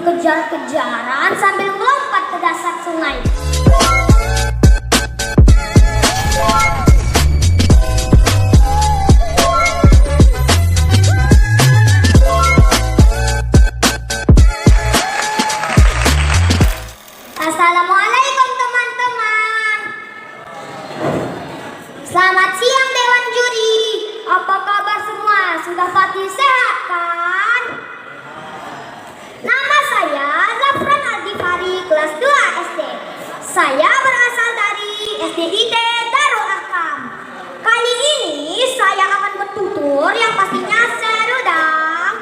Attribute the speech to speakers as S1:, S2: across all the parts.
S1: berkejar-kejaran sambil melompat ke dasar sungai. Assalamualaikum teman-teman. Selamat siang Dewan Juri. Apa kabar semua? Sudah pasti sehat kan? Nama saya Zafran Aldifari, kelas 2 SD. Saya berasal dari SDIT Darul Arqam. Kali ini saya akan bertutur yang pastinya seru dong.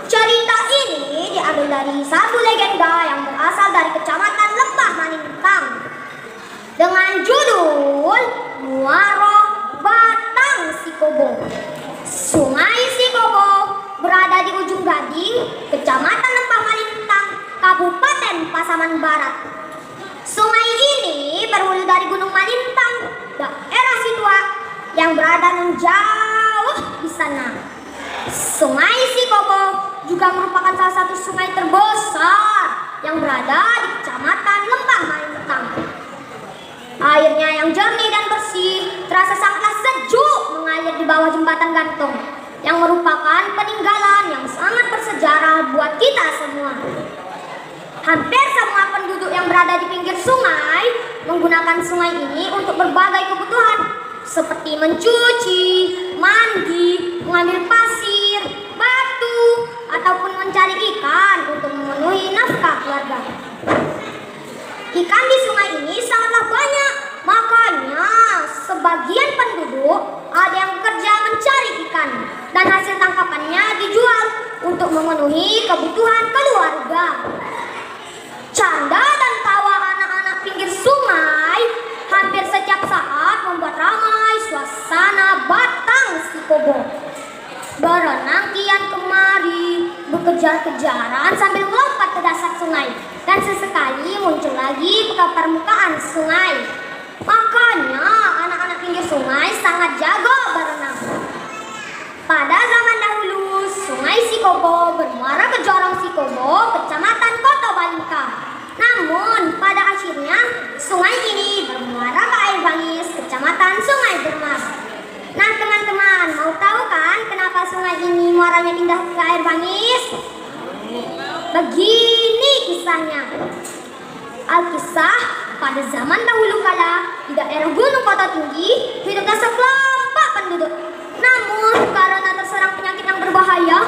S1: Cerita ini diambil dari satu legenda yang berasal dari Kecamatan Lembah Malintang dengan judul Muaro Batang Sikobo. Sungai Sikobo berada di ujung Gading, Kecamatan Lembah Malintang, Kabupaten Pasaman Barat. Sungai ini berhulu dari Gunung Malintang, daerah Situa yang berada jauh di sana. Sungai Sikobo juga merupakan salah satu sungai terbesar yang berada di Kecamatan Lembah Malintang. Airnya yang jernih dan bersih terasa sangatlah sejuk mengalir di bawah jembatan gantung yang merupakan peninggalan yang sangat bersejarah buat kita semua. Hampir semua penduduk yang berada di pinggir sungai menggunakan sungai ini untuk berbagai kebutuhan seperti mencuci, mandi, mengambil pasir, batu, ataupun mencari ikan untuk memenuhi nafkah keluarga. Ikan di sungai ini sangatlah banyak, makanya sebagian penduduk ada yang bekerja mencari ikan dan hasil tangkapannya dijual untuk memenuhi kebutuhan keluarga. Canda dan tawa anak-anak pinggir sungai hampir setiap saat membuat ramai suasana Batang Sikobo. Berenang kian kemari, berkejar-kejaran sambil melompat ke dasar sungai, dan sesekali muncul lagi ke permukaan sungai. Makanya anak-anak pinggir sungai sangat jago berenang. Pada zaman dahulu, Sungai Sikobo bermuara ke Jorong Sikobo, Kecamatan Kota Balingka. Namun pada akhirnya sungai ini bermuara ke Air Bangis, Kecamatan Sungai Bermas. Nah teman-teman, mau tahu kan kenapa sungai ini muaranya pindah ke Air Bangis? Begini kisahnya. Alkisah, pada zaman dahulu kala di daerah Gunung Kota Tinggi hiduplah sekelompok penduduk. Namun karena terserang penyakit yang berbahaya,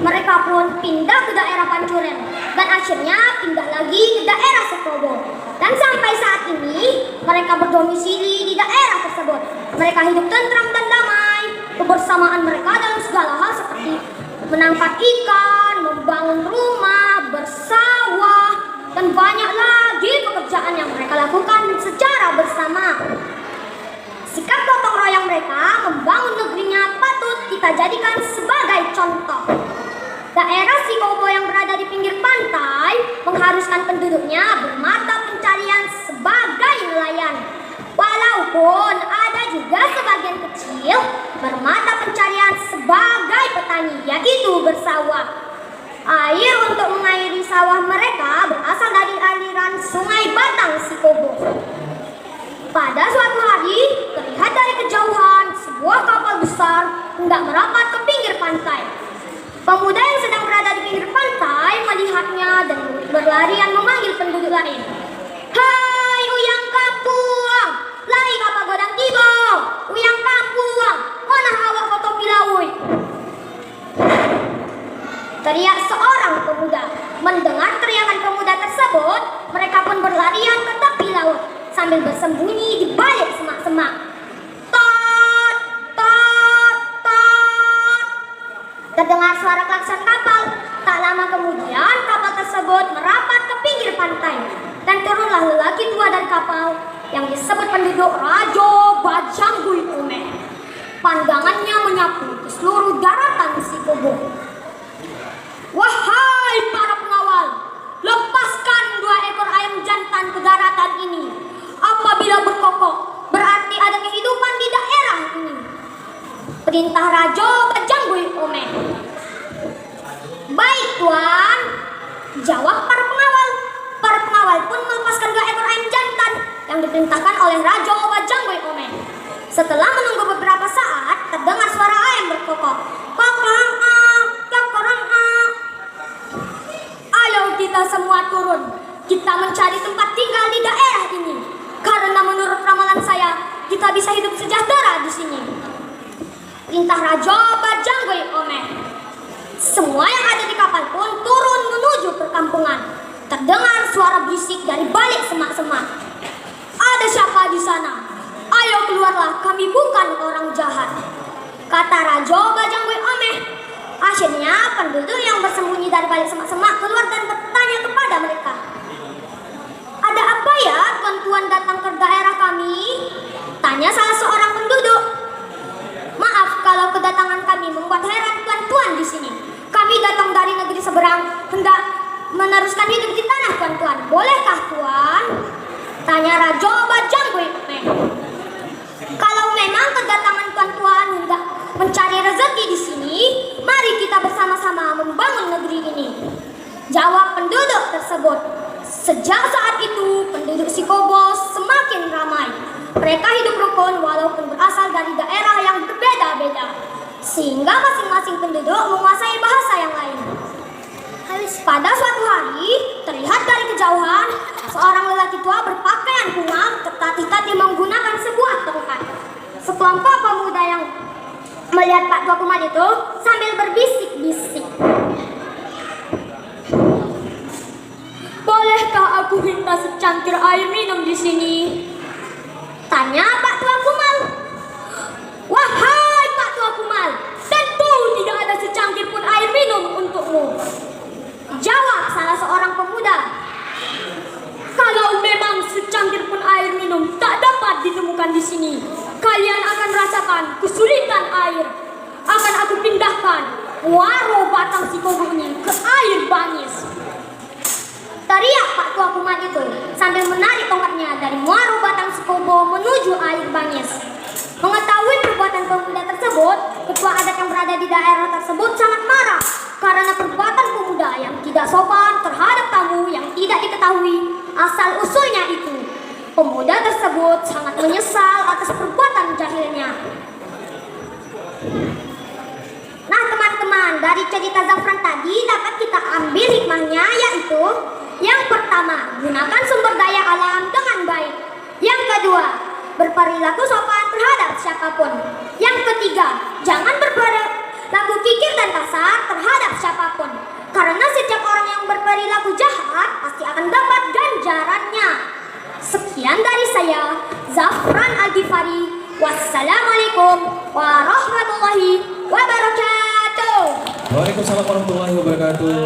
S1: mereka pun pindah ke daerah Pancuren dan akhirnya pindah lagi ke daerah Sikobo. Dan sampai saat ini mereka berdomisili di daerah tersebut. Mereka hidup tentram dan damai. Kebersamaan mereka dalam segala hal seperti menangkap ikan, membangun rumah, bersawah, dan banyak lagi pekerjaan yang mereka lakukan secara bersama. Sikap gotong royong mereka membangun negerinya patut kita jadikan sebagai contoh. Daerah Sikobo yang berada di pinggir pantai mengharuskan penduduknya bermata pencarian sebagai nelayan. Walaupun ada juga sebagian kecil bermata pencarian sebagai petani, yaitu bersawah. Air untuk mengairi sawah mereka berasal dari aliran Sungai Batang Sikobo. Pada suatu hari, terlihat dari kejauhan sebuah kapal besar hendak merapat ke pinggir pantai. Pemuda yang sedang berada di pinggir pantai melihatnya dan berlarian memanggil penduduk lain. Hai uyang kampung, lai kapal godang tiba. Uyang kampung, mana awak koto pilawui? Teriak seorang pemuda. Mendengar teriakan pemuda tersebut, mereka pun berlarian ke tepi laut sambil bersembunyi di balik semak-semak. Tot, tot, tot. Terdengar suara klakson kapal. Tak lama kemudian kapal tersebut merapat ke pinggir pantai dan turunlah lelaki tua dari kapal yang disebut penduduk Rajo Bajanggui Ume. Pandangannya menyapu ke seluruh daratan Sikobo. Wahai para pengawal, lepaskan 2 ekor ayam jantan ke daratan ini. Apabila berkokok, berarti ada kehidupan di daerah ini. Perintah Rajo Bajanggui Ome. Baik tuan, jawab diperintahkan oleh Raja Bajanggoy Ome. Setelah menunggu beberapa saat, terdengar suara ayam berkokok. Kokorang kokorang. Ayo kita semua turun. Kita mencari tempat tinggal di daerah ini. Karena menurut ramalan saya, kita bisa hidup sejahtera di sini. Perintah Raja Bajanggoy Ome. Semua yang ada di kapal pun turun menuju perkampungan. Terdengar suara berisik dari balik semak-semak. Ada siapa di sana? Ayo keluarlah, kami bukan orang jahat, kata Raja Bajanggoy Ome. Akhirnya penduduk yang bersembunyi dari balik semak-semak keluar dan bertanya kepada mereka. Ada apa ya tuan-tuan datang ke daerah kami? Tanya salah seorang penduduk. Maaf kalau kedatangan kami membuat heran tuan-tuan di sini. Kami datang dari negeri seberang, hendak meneruskan hidup di tanah tuan-tuan. Bolehkah tuan? Tanya Raja Bajanggoy Ome. Kalau memang kedatangan tuan-tuan hendak mencari rezeki di sini, mari kita bersama-sama membangun negeri ini, jawab penduduk tersebut. Sejak saat itu, penduduk Sikobo semakin ramai. Mereka hidup rukun walaupun berasal dari daerah yang berbeda-beda, sehingga masing-masing penduduk menguasai bahasa yang lain. Pada suatu hari, terlihat dari kejauhan seorang lelaki tua berpakaian kumal tertatih-tatih menggunakan sebuah tongkat. Sekelompok pemuda yang melihat Pak Tua Kumal itu sambil berbisik-bisik. Bolehkah aku minta secangkir air minum di sini? Tanya Pak Tua Kumal. Wahai Pak Tua Kumal, tentu tidak ada secangkir pun air minum untukmu, jawab salah seorang pemuda. Kalau memang secangkir pun air minum tak dapat ditemukan di sini, kalian akan rasakan kesulitan air. Akan aku pindahkan Muaro Batang Sikobo ini ke air Bangis, teriak Pak Tua Kumal itu sambil menarik tongkatnya dari Muaro Batang Sikobo menuju air Bangis. Mengetahui perbuatan pemuda tersebut, ketua adat yang berada di daerah tersebut sangat marah karena perbuatan pemuda yang tidak sopan terhadap tamu yang tidak diketahui asal-usulnya itu. Pemuda tersebut sangat menyesal atas perbuatan jahilnya. Nah teman-teman, dari cerita Zafran tadi dapat kita ambil hikmahnya, yaitu yang pertama, gunakan sumber daya alam dengan baik. Yang kedua, berperilaku sopan terhadap siapapun. Yang ketiga, jangan berperilaku kikir dan kasar terhadap siapapun, karena setiap orang yang berperilaku jahat pasti akan dapat ganjarannya. Sekian dari saya, Zafran Al-Ghifari. Wassalamualaikum warahmatullahi wabarakatuh.
S2: Waalaikumsalam warahmatullahi wabarakatuh.